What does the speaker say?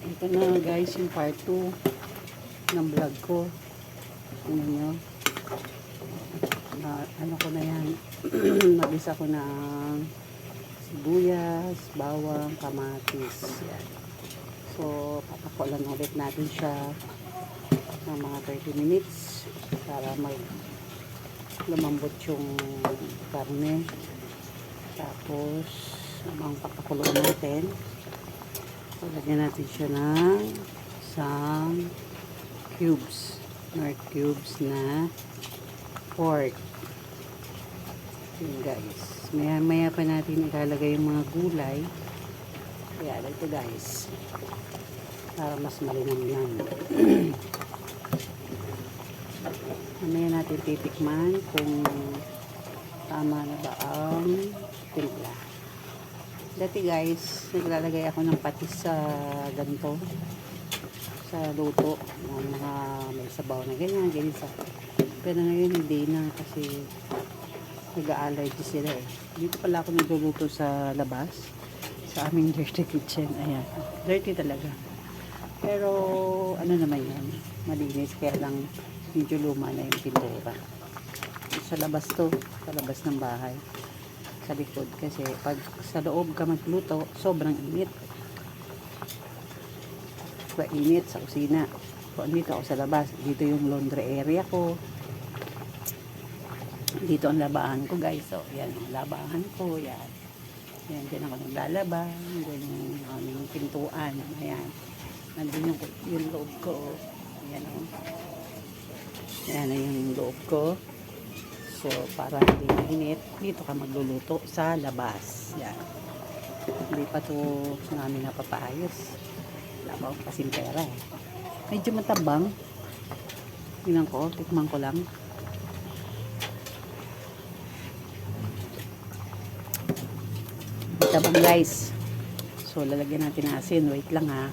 Ito na guys yung part 2 ng vlog ko. Tingnan nyo. Ano ko na yan. Nagisa ko ng sibuyas, bawang, kamatis. Yan. So, papakulan ulit natin siya ng mga 30 minutes para lumambot yung karne. Tapos, ang papakulo natin. So, lagyan natin siya ng isang cubes. North cubes na pork. Yun guys. Maya pa natin ilalagay yung mga gulay. Kaya ito guys. Para mas malinamnan. Mamaya natin titikman kung tama na ba ang timpla. Dati guys, naglalagay ako ng patis sa ganito. Sa luto. Ng mga may sabaw na ganyan. Sa. Pero ngayon hindi na kasi nag-allergy sila eh. Dito pala ako nagluluto sa labas. Sa aming dirty kitchen. Ayan. Dirty talaga. Pero ano naman yan. Malinis. Kaya lang medyo luma na yung pintura. Sa labas to. Sa labas ng bahay. Sa likod. Kasi pag sa loob ka magluto, sobrang init. Init sa kusina. So, dito ako sa labas. Dito yung laundry area ko. Dito ang labahan ko guys. So, yan ang labahan ko. Yan. Yan, dyan ako naglalaba. Yan yung aming pintuan. Ayan. Nandun yung loob ko. Ayan o. Ayan na yung loob ko. So, para hindi mainit, dito ka magluluto sa labas. Yan. Hindi pa ito namin napapaayos. Wala pa akong kasing pera eh. Medyo matabang. Tingnan ko, tikman ko lang. Matabang guys. So, lalagyan natin ng asin. Wait lang ha.